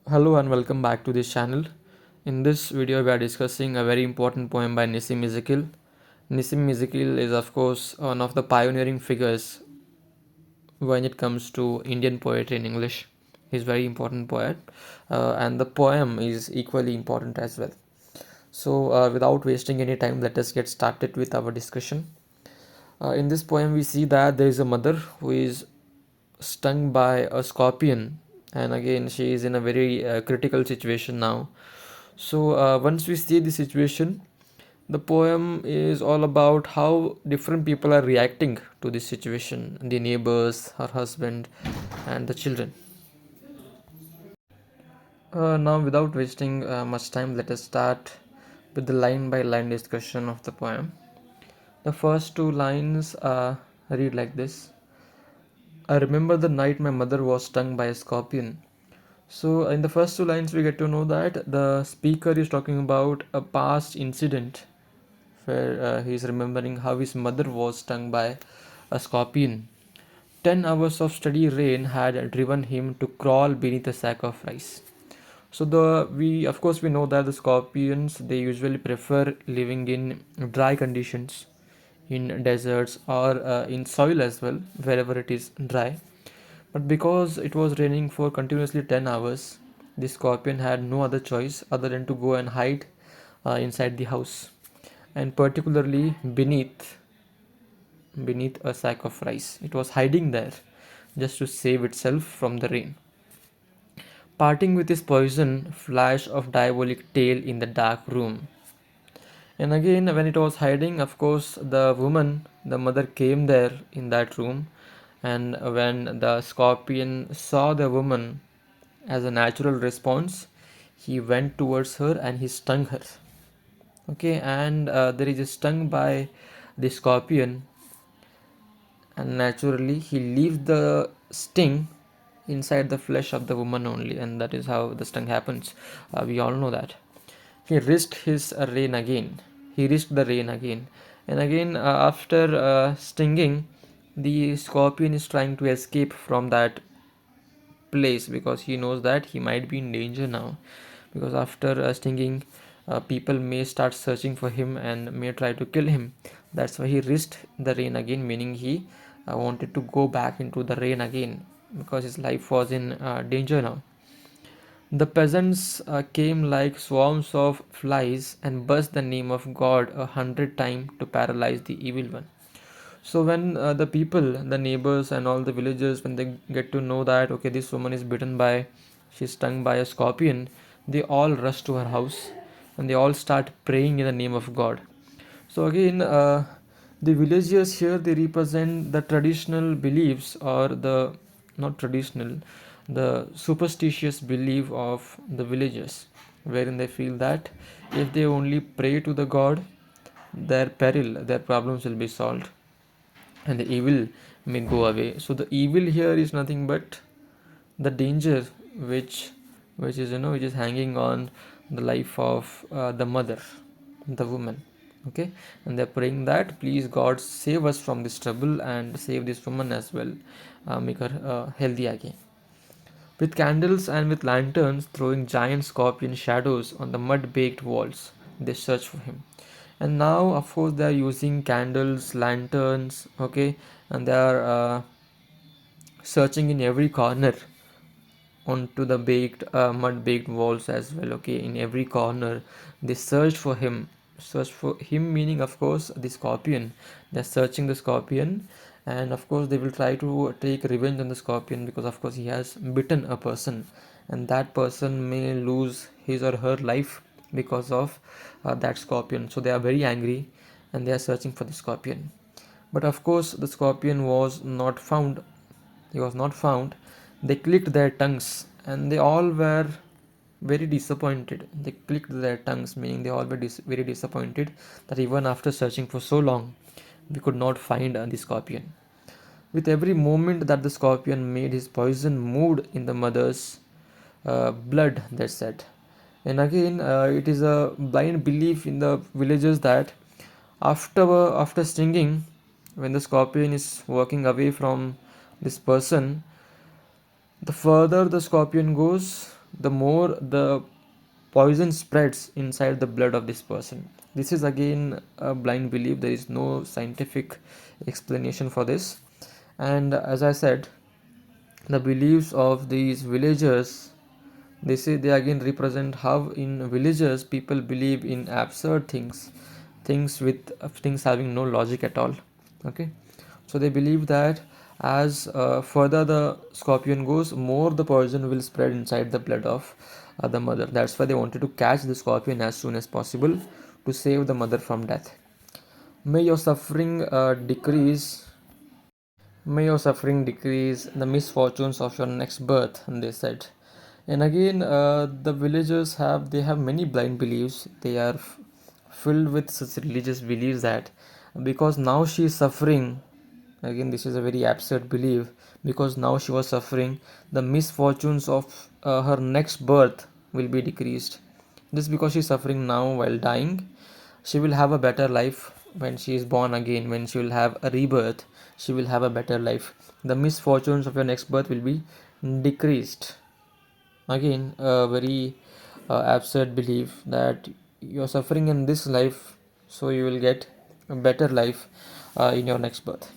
Hello and welcome back to this channel. In this video, we are discussing a very important poem by Nissim Ezekiel. Nissim Ezekiel is, of course, one of the pioneering figures when it comes to Indian poetry in English. He's a very important poet, and the poem is equally important as well. So, without wasting any time, let us get started with our discussion. In this poem, we see that there is a mother who is stung by a scorpion, and again, she is in a very critical situation now. So, once we see the situation, the poem is all about how different people are reacting to this situation, the neighbors, her husband, and the children. Now, without wasting much time, let us start with the line by line discussion of the poem. The first two lines read like this: I remember the night my mother was stung by a scorpion. So, in the first two lines, we get to know that the speaker is talking about a past incident where he is remembering how his mother was stung by a scorpion. 10 hours of steady rain had driven him to crawl beneath a sack of rice. So the we of course we know that the scorpions they usually prefer living in dry conditions, in deserts or in soil as well, wherever it is dry. But because it was raining for continuously 10 hours, the scorpion had no other choice other than to go and hide inside the house, and particularly beneath a sack of rice. It was hiding there just to save itself from the rain. Parting with his poison flash of diabolic tail in the dark room. And again, when it was hiding, of course, the mother came there in that room. And when the scorpion saw the woman, as a natural response, he went towards her and he stung her. Okay, and there is a stung by the scorpion, and naturally he leaves the sting inside the flesh of the woman only, and that is how the sting happens. We all know that. He risked his rain again. He risked the rain again, and again after stinging, the scorpion is trying to escape from that place because he knows that he might be in danger now. Because after stinging, people may start searching for him and may try to kill him. That's why he risked the rain again, meaning he wanted to go back into the rain again because his life was in danger now. The peasants came like swarms of flies and buzzed the name of God 100 times to paralyze the evil one. So when the people, the neighbors and all the villagers, when they get to know that okay, this woman is she's stung by a scorpion, they all rush to her house and they all start praying in the name of God. So again, the villagers here they represent the traditional beliefs or the not traditional, the superstitious belief of the villagers, wherein they feel that if they only pray to the God, their peril, their problems will be solved and the evil may go away. So the evil here is nothing but the danger which which is which is hanging on the life of the mother, the woman. Okay, and they're praying that please God save us from this trouble and save this woman as well, make her healthy again. With candles and with lanterns throwing giant scorpion shadows on the mud baked walls, they search for him. And now of course they are using candles, lanterns, okay, and they are searching in every corner onto the mud baked walls as well. Okay, in every corner they search for him, meaning of course the scorpion. They're searching the scorpion, and of course they will try to take revenge on the scorpion because of course he has bitten a person, and that person may lose his or her life because of that scorpion. So they are very angry and they are searching for the scorpion. But of course the scorpion was not found. He was not found. They clicked their tongues and they all were very disappointed. They clicked their tongues, meaning they all were very disappointed that even after searching for so long, we could not find the scorpion. With every moment that the scorpion made, his poison moved in the mother's blood, they said. And again, it is a blind belief in the villagers that after stinging, when the scorpion is walking away from this person, the further the scorpion goes, the more the poison spreads inside the blood of this person. This is again a blind belief. There is no scientific explanation for this. And as I said, the beliefs of these villagers, they say they again represent how in villages people believe in absurd things, things with things having no logic at all. Okay, so they believe that as further the scorpion goes, more the poison will spread inside the blood of the mother. That's why they wanted to catch the scorpion as soon as possible to save the mother from death. May your suffering decrease. May your suffering decrease the misfortunes of your next birth, they said. And again, the villagers have many blind beliefs. They are filled with such religious beliefs that because now she is suffering, again this is a very absurd belief, because now she was suffering, the misfortunes of her next birth will be decreased. Just because she is suffering now while dying, she will have a better life when she is born again. When she will have a rebirth, she will have a better life. The misfortunes of your next birth will be decreased. Again, a very absurd belief that you're suffering in this life, so you will get a better life in your next birth.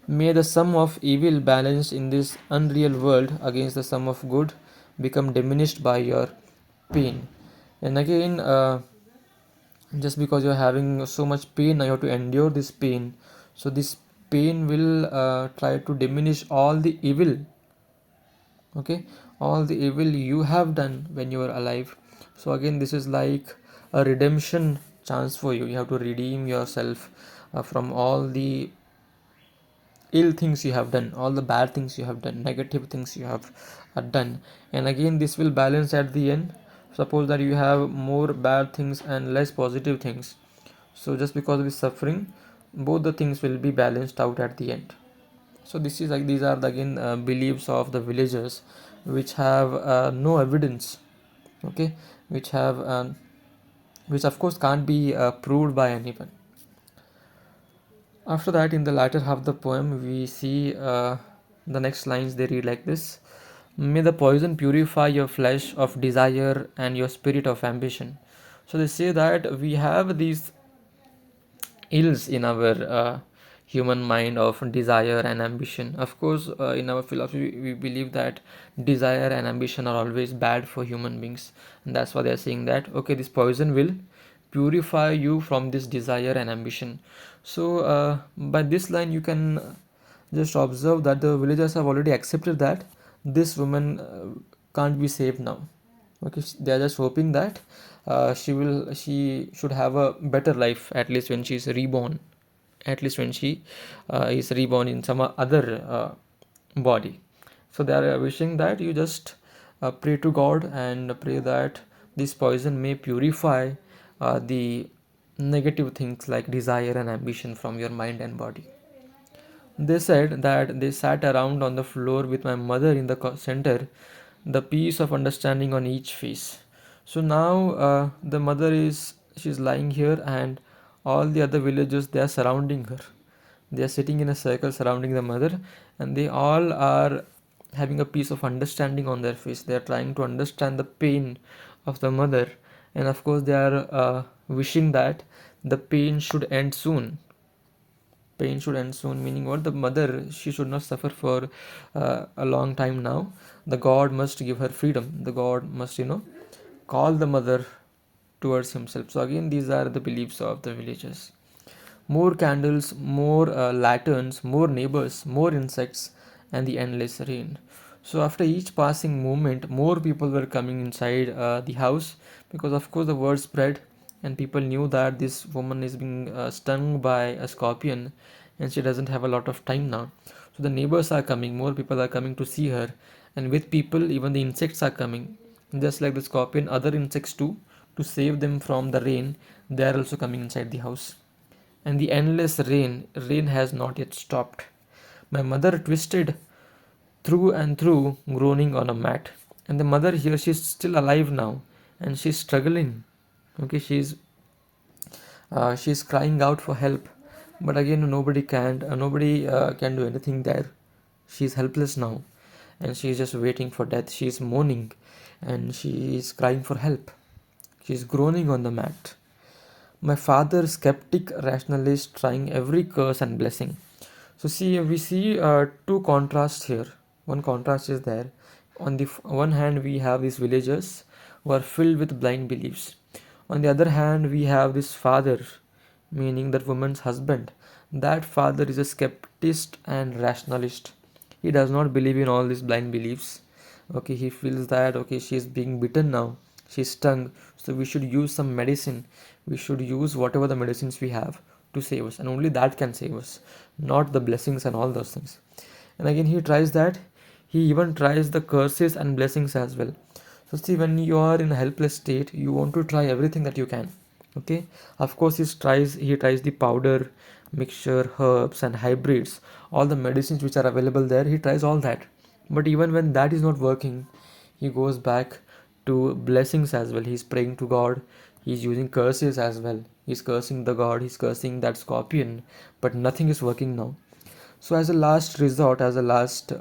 May the sum of evil balanced in this unreal world against the sum of good become diminished by your pain. And again, just because you're having so much pain, now you have to endure this pain. So this pain will try to diminish all the evil, okay, all the evil you have done when you were alive. So again, this is like a redemption chance for you. You have to redeem yourself from all the ill things you have done, all the bad things you have done, negative things you have done. And again, this will balance at the end. Suppose that you have more bad things and less positive things, so just because of the suffering, both the things will be balanced out at the end. So this is like, these are the, again beliefs of the villagers, which have no evidence, okay, which have which of course can't be proved by anyone. After that, in the latter half of the poem, we see the next lines. They read like this: may the poison purify your flesh of desire and your spirit of ambition. So they say that we have these ills in our human mind of desire and ambition. Of course, in our philosophy, we believe that desire and ambition are always bad for human beings, and that's why they are saying that okay, this poison will purify you from this desire and ambition. So, by this line, you can just observe that the villagers have already accepted that this woman can't be saved now. Okay, they are just hoping that she should have a better life, at least when she is reborn, at least when she is reborn in some other body. So they are wishing that you just pray to God and pray that this poison may purify the negative things like desire and ambition from your mind and body. They said that they sat around on the floor with my mother in the center, the peace of understanding on each face. So now the mother is, she's lying here, and all the other villagers, they are surrounding her. They are sitting in a circle surrounding the mother, and they all are having a piece of understanding on their face. They are trying to understand the pain of the mother, and of course they are wishing that the pain should end soon. Pain should end soon, meaning what? The mother, she should not suffer for a long time now. The god must give her freedom. The god must, call the mother towards himself. So again, these are the beliefs of the villagers. More candles, more lanterns, more neighbors, more insects, and the endless rain. So after each passing moment, more people were coming inside the house, because of course the word spread, and people knew that this woman is being stung by a scorpion, and she doesn't have a lot of time now. So the neighbors are coming, more people are coming to see her, and with people, even the insects are coming. Just like the scorpion, other insects too, to save them from the rain, they are also coming inside the house. And the endless rain has not yet stopped. My mother twisted through and through, groaning on a mat. And the mother here, she's still alive now, and she's struggling. Okay, she's crying out for help, but again nobody can do anything there. She's helpless now. and she is just waiting for death. She is moaning and she is crying for help. She is groaning on the mat. My father, skeptic rationalist, trying every curse and blessing. So see, we see two contrasts here. One contrast is there. On the one hand, we have these villagers who are filled with blind beliefs. On the other hand, we have this father, meaning that woman's husband. That father is a skeptist and rationalist. He does not believe in all these blind beliefs. Okay, he feels that okay, she is being bitten now, she's stung, so we should use some medicine. We should use whatever the medicines we have to save us, and only that can save us, not the blessings and all those things. And again, he tries that. He even tries the curses and blessings as well. So see, when you are in a helpless state, you want to try everything that you can. Okay, of course he tries the powder, mixture, herbs and hybrids, all the medicines which are available there. He tries all that, but even when that is not working, he goes back to blessings as well. He's praying to God. He's using curses as well. He's cursing the god, he's cursing that scorpion, but nothing is working now. So as a last resort, as a last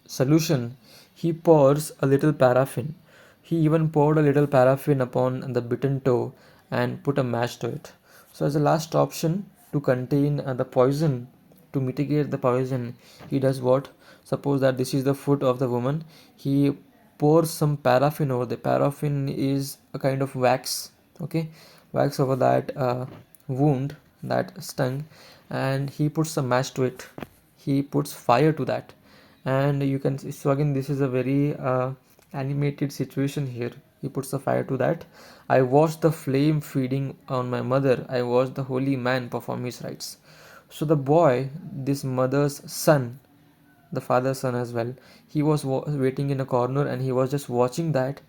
solution, he pours a little paraffin. He even poured a little paraffin upon the bitten toe and put a match to it. So, as a last option to contain the poison, to mitigate the poison, he does what? Suppose that this is the foot of the woman, he pours some paraffin over. The paraffin is a kind of wax, okay, wax over that wound, that stung, and he puts a match to it. He puts fire to that, and you can see, so again this is a very animated situation here. He puts the fire to that. I watched the flame feeding on my mother. I watched the holy man perform his rites. So the boy, this mother's son, the father's son as well, he was waiting in a corner and he was just watching that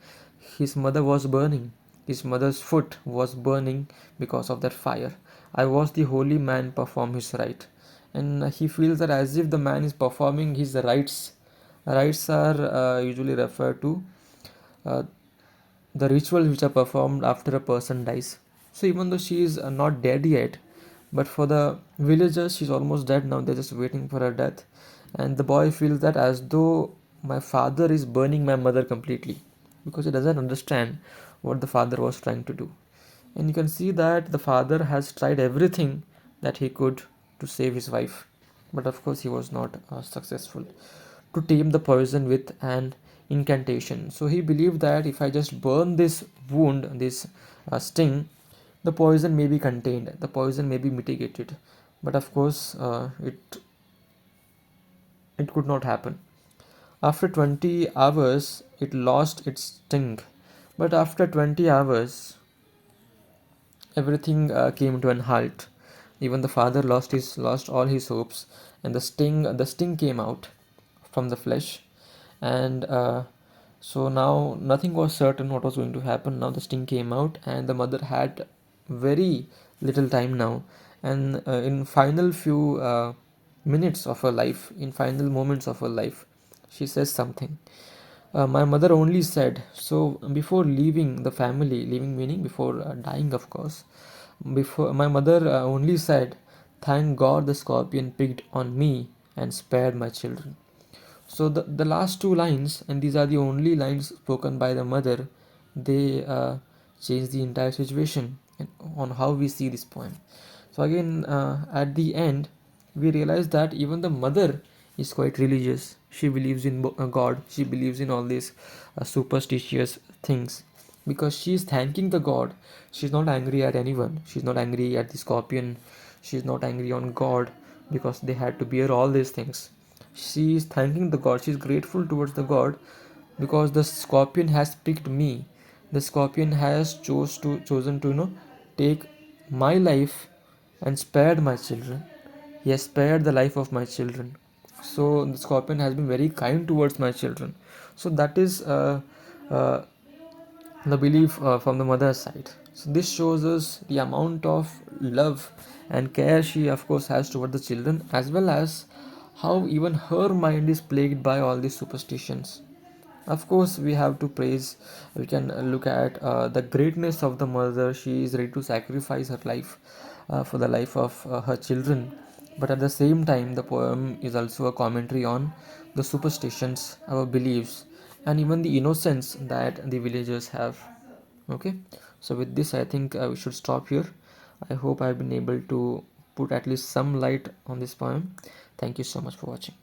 his mother was burning. His mother's foot was burning because of that fire. I watched the holy man perform his rite, and he feels that as if the man is performing his rites. Rites are usually referred to uh, the rituals which are performed after a person dies. So even though she is not dead yet, but for the villagers she's almost dead now. They're just waiting for her death, and the boy feels that as though my father is burning my mother completely, because he doesn't understand what the father was trying to do. And you can see that the father has tried everything that he could to save his wife, but of course he was not successful to tame the poison with an incantation. So he believed that if I just burn this wound, this sting, the poison may be contained, the poison may be mitigated. But of course, it could not happen. After 20 hours, it lost its sting. But after 20 hours, everything came to an halt. Even the father lost all his hopes, and the sting came out from the flesh, and so now nothing was certain what was going to happen. Now the sting came out, and the mother had very little time now, and in final few minutes of her life, in final moments of her life, she says something. My mother only said, so before leaving the family, leaving meaning before dying, of course, before my mother only said, thank God the scorpion picked on me and spared my children. So the last two lines, and these are the only lines spoken by the mother, they change the entire situation on how we see this poem. So again, at the end, we realize that even the mother is quite religious. She believes in God. She believes in all these superstitious things, because she is thanking the God. She's not angry at anyone. She's not angry at the scorpion. She's not angry on God because they had to bear all these things. She is thanking the God. She is grateful towards the God because the scorpion has picked me. The scorpion has chosen to take my life and spared my children. He has spared the life of my children. So the scorpion has been very kind towards my children. So that is uh, the belief from the mother's side. So this shows us the amount of love and care she of course has toward the children, as well as how even her mind is plagued by all these superstitions. Of course, we have to praise, we can look at the greatness of the mother. She is ready to sacrifice her life for the life of her children. But at the same time, the poem is also a commentary on the superstitions, our beliefs, and even the innocence that the villagers have. Okay, so with this, I think we should stop here. I hope I've been able to put at least some light on this poem. Thank you so much for watching.